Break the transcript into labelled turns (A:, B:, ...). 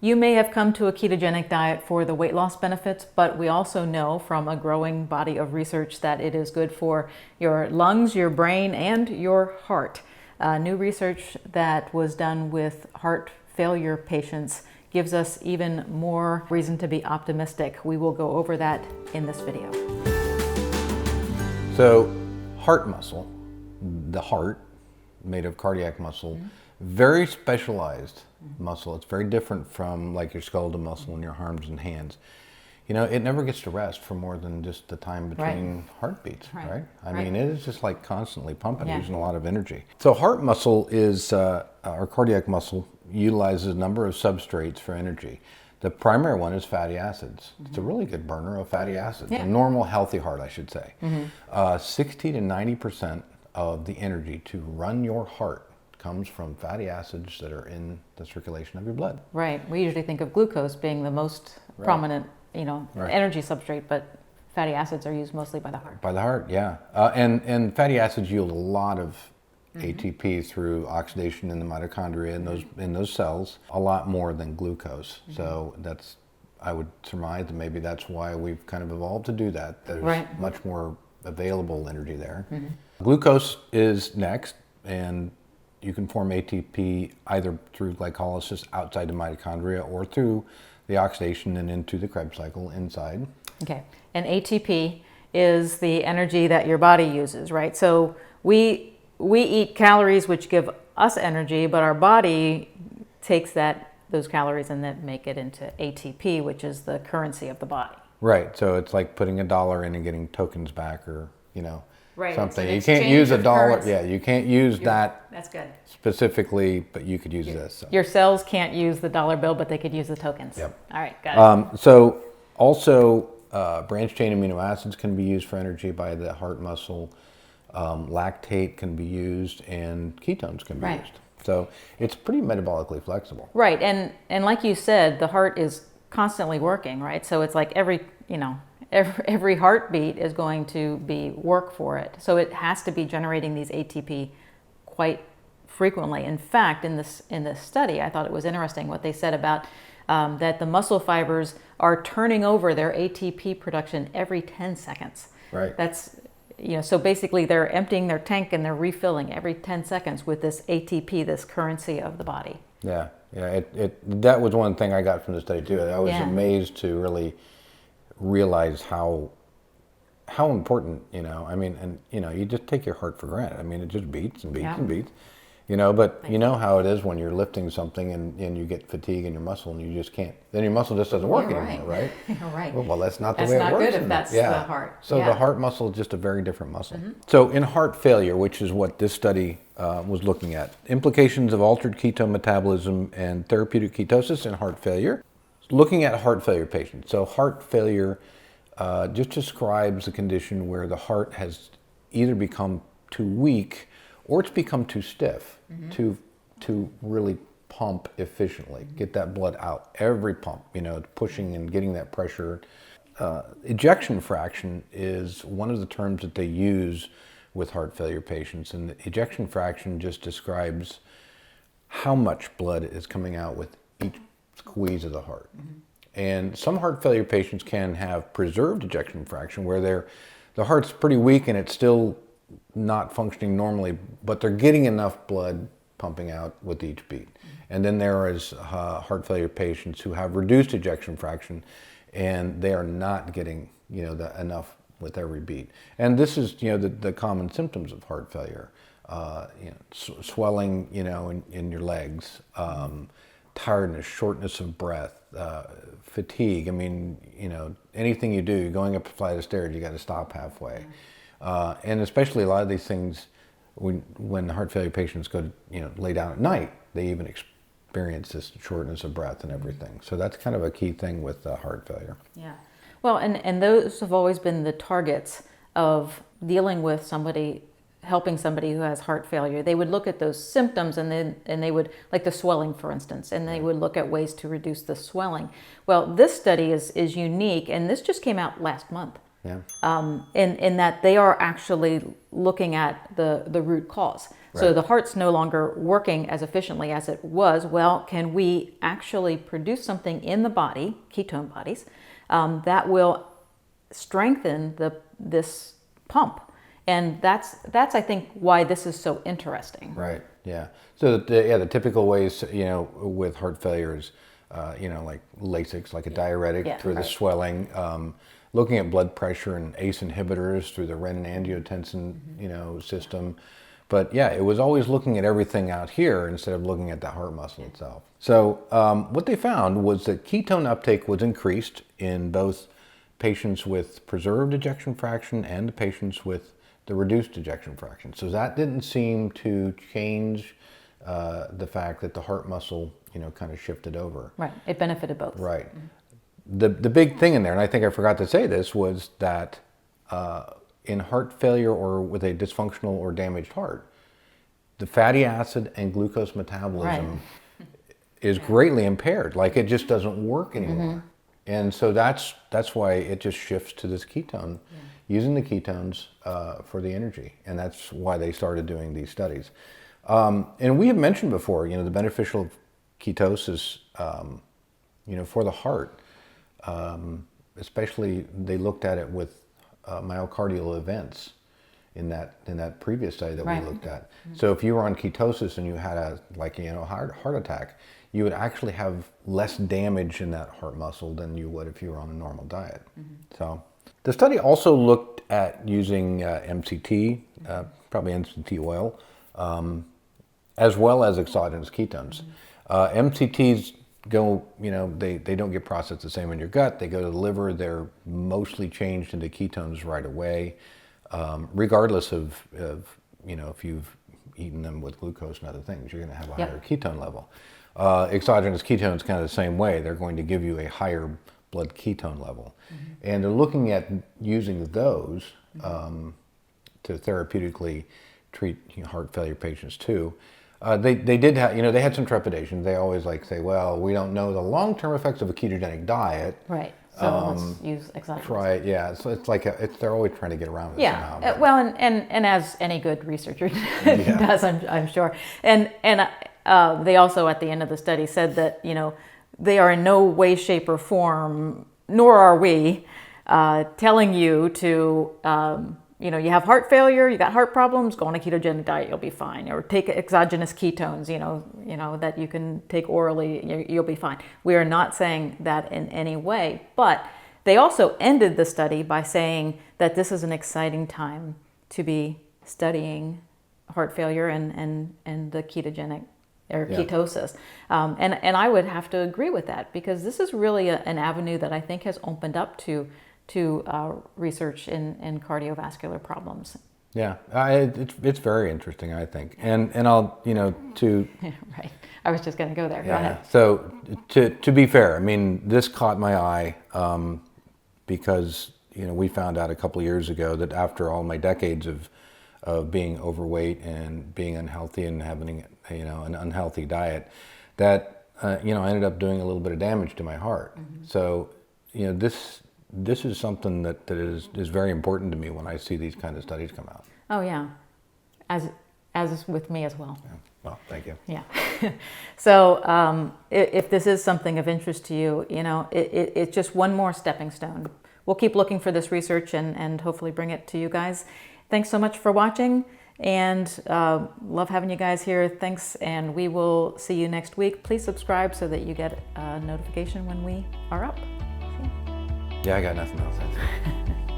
A: You may have come to a ketogenic diet for the weight loss benefits, but we also know from a growing body of research that it is good for your lungs, your brain, and your heart. New research that was done with heart failure patients gives us even more reason to be optimistic. We will go over that in this video.
B: So, heart muscle, the heart, made of cardiac muscle, very specialized muscle. It's very different from like your skeletal muscle in your arms and hands. You know, it never gets to rest for more than just the time between heartbeats, right? I mean, it is just like constantly pumping, using a lot of energy. So heart muscle is, our cardiac muscle utilizes a number of substrates for energy. The primary one is fatty acids. It's a really good burner of fatty acids. A normal, healthy heart, I should say. 60 to 90% of the energy to run your heart comes from fatty acids that are in the circulation of your blood.
A: Right. We usually think of glucose being the most prominent, energy substrate, but fatty acids are used mostly by the heart.
B: By the heart, yeah. And fatty acids yield a lot of ATP through oxidation in the mitochondria in those cells, a lot more than glucose. So that's, I would surmise that maybe that's why we've kind of evolved to do that. There's much more available energy there. Glucose is next, and you can form ATP either through glycolysis outside the mitochondria or through the oxidation and into the Krebs cycle inside.
A: Okay, and ATP is the energy that your body uses, right? So we eat calories which give us energy, but our body takes those calories and then make it into ATP, which is the currency of the body.
B: Right, so it's like putting $1 in and getting tokens back, or something.
A: So
B: you can't use $1.
A: Currency.
B: Yeah, you can't use that.
A: That's good.
B: Specifically, but you could use this. So.
A: Your cells can't use the dollar bill, but they could use the tokens.
B: Yep.
A: All right, got it.
B: So also, branched chain amino acids can be used for energy by the heart muscle. Lactate can be used, and ketones can be used. So it's pretty metabolically flexible.
A: Right, and like you said, the heart is constantly working, right? So it's like every heartbeat is going to be work for it. So it has to be generating these ATP quite frequently. In fact, in this study, I thought it was interesting what they said about that the muscle fibers are turning over their ATP production every 10 seconds.
B: Right.
A: That's, so basically they're emptying their tank and they're refilling every 10 seconds with this ATP, this currency of the body.
B: Yeah. That was one thing I got from the study too. I was amazed to really realize how important, I mean, and you just take your heart for granted. I mean, it just beats and beats and beats, but you know how it is when you're lifting something and you get fatigue in your muscle and you just can't, then your muscle just doesn't work anymore, right?
A: You're right.
B: Well, that's not the way it works.
A: That's not good if that's the heart.
B: So the heart muscle is just a very different muscle. So in heart failure, which is what this study was looking at, implications of altered ketone metabolism and therapeutic ketosis in heart failure. Looking at heart failure patients. So heart failure just describes a condition where the heart has either become too weak or it's become too stiff to really pump efficiently, get that blood out. Every pump, pushing and getting that pressure. Ejection fraction is one of the terms that they use with heart failure patients, and the ejection fraction just describes how much blood is coming out with each squeeze of the heart. And some heart failure patients can have preserved ejection fraction where the heart's pretty weak and it's still not functioning normally, but they're getting enough blood pumping out with each beat. And then there is heart failure patients who have reduced ejection fraction and they are not getting enough with every beat. And this is the common symptoms of heart failure. Swelling in your legs, tiredness, shortness of breath, fatigue. I mean, anything you do, you're going up a flight of stairs, you got to stop halfway. And especially a lot of these things, when heart failure patients go to lay down at night, they even experience this shortness of breath and everything. So that's kind of a key thing with heart failure.
A: Yeah. Well, and those have always been the targets of dealing with somebody, helping somebody who has heart failure. They would look at those symptoms and they would, like the swelling, for instance, and they would look at ways to reduce the swelling. Well, this study is unique, and this just came out last month. in that they are actually looking at the root cause. So the heart's no longer working as efficiently as it was. Well, can we actually produce something in the body, ketone bodies, that will strengthen this pump? And that's I think why this is so interesting.
B: Right. Yeah. So the typical ways, with heart failure is, like Lasix, like a diuretic through the swelling, looking at blood pressure and ACE inhibitors through the renin-angiotensin, system. But yeah, it was always looking at everything out here instead of looking at the heart muscle itself. So what they found was that ketone uptake was increased in both patients with preserved ejection fraction and patients with the reduced ejection fraction. So that didn't seem to change the fact that the heart muscle, kind of shifted over.
A: Right. It benefited both.
B: Right. The big thing in there, and I think I forgot to say this, was that in heart failure or with a dysfunctional or damaged heart, the fatty acid and glucose metabolism is greatly impaired. Like it just doesn't work anymore. And so that's why it just shifts to this ketone, using the ketones for the energy. And that's why they started doing these studies. And we have mentioned before, the beneficial ketosis, for the heart. Especially they looked at it with myocardial events in that previous study that we looked at. So if you were on ketosis and you had a heart attack, you would actually have less damage in that heart muscle than you would if you were on a normal diet. So the study also looked at using MCT, probably MCT oil, as well as exogenous ketones. MCTs go, they don't get processed the same in your gut. They go to the liver. They're mostly changed into ketones right away, regardless of if you've eaten them with glucose and other things, you're going to have a higher ketone level. Exogenous ketones kind of the same way. They're going to give you a higher blood ketone level. And they're looking at using those to therapeutically treat heart failure patients too. They did have, they had some trepidation. They always say, well, we don't know the long-term effects of a ketogenic diet.
A: Right. So let's use exogenous.
B: Try it, yeah. So it's they're always trying to get around it somehow.
A: Yeah. Well, and as any good researcher does, I'm sure. And they also at the end of the study said that they are in no way, shape, or form, nor are we telling you to. You have heart failure, you got heart problems, go on a ketogenic diet, you'll be fine. Or take exogenous ketones, that you can take orally, you'll be fine. We are not saying that in any way. But they also ended the study by saying that this is an exciting time to be studying heart failure and the ketogenic or ketosis. And I would have to agree with that because this is really an avenue that I think has opened up to research in cardiovascular problems.
B: Yeah, it's very interesting, I think, and I'll to
A: right. I was just going to go there. Go ahead.
B: So to be fair, I mean this caught my eye because we found out a couple of years ago that after all my decades of being overweight and being unhealthy and having an unhealthy diet, that I ended up doing a little bit of damage to my heart. So this is something that is very important to me when I see these kind of studies come out.
A: Oh yeah, as is with me as well.
B: Yeah. Well, thank you.
A: Yeah. So if this is something of interest to you, it's just one more stepping stone. We'll keep looking for this research and hopefully bring it to you guys. Thanks so much for watching, and love having you guys here. Thanks, and we will see you next week. Please subscribe so that you get a notification when we are up.
B: Yeah, I got nothing else.